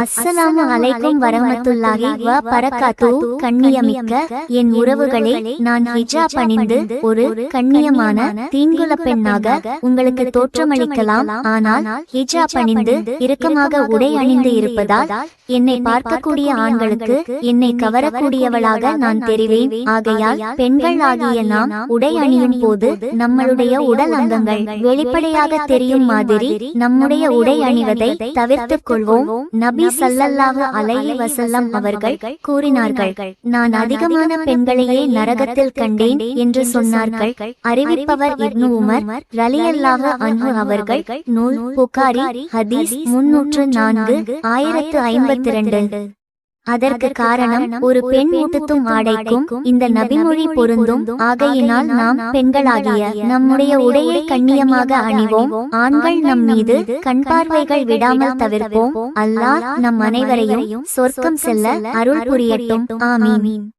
அஸ்ஸலாமு அலைக்கும் வரஹ்மத்துல்லாஹி வ பரக்காத்துஹு. கண்ணியமிக்க என் உறவுகளே, நான் ஹிஜாப் அணிந்து ஒரு கண்ணியமான தீங்குல பெண்ணாக உங்களுக்கு தோற்றமளிக்கலாம். ஆனால் ஹிஜாப் அணிந்து இறுக்கமாக உடை அணிந்து இருப்பதால் என்னை பார்க்கக்கூடிய ஆண்களுக்கு என்னை கவரக்கூடியவளாக நான் தெரிவேன். ஆகையால் பெண்கள் ஆகிய நாம் உடை அணியும் போது நம்மளுடைய உடல் அங்கங்கள் வெளிப்படையாக தெரியும் மாதிரி நம்முடைய உடை அணிவதை தவிர்த்துக் கொள்வோம். நபி ஸல்லல்லாஹு அலைஹி வஸல்லம் அவர்கள் கூறினார்கள், நான் அதிகமான பெண்களையே நரகத்தில் கண்டேன் என்று சொன்னார்கள். அறிவிப்பவர் இப்னு உமர் ரலியல்லாஹு அன்ஹு அவர்கள். நூல் புகாரி, ஹதீஸ் 304 1052. அதற்கு காரணம், ஒரு பெண் ஊட்டுத்தும் ஆடைக்கும் இந்த நபிமொழி பொருந்தும். ஆகையினால் நாம் பெண்களாகிய நம்முடைய உடையை கண்ணியமாக அணிவோம். ஆண்கள் நம் மீது கண் பார்வைகள் விடாமல் தவிர்ப்போம். அல்லாஹ் நம் அனைவரையும் சொர்க்கம் செல்ல அருள் புரியட்டும். ஆமீன்.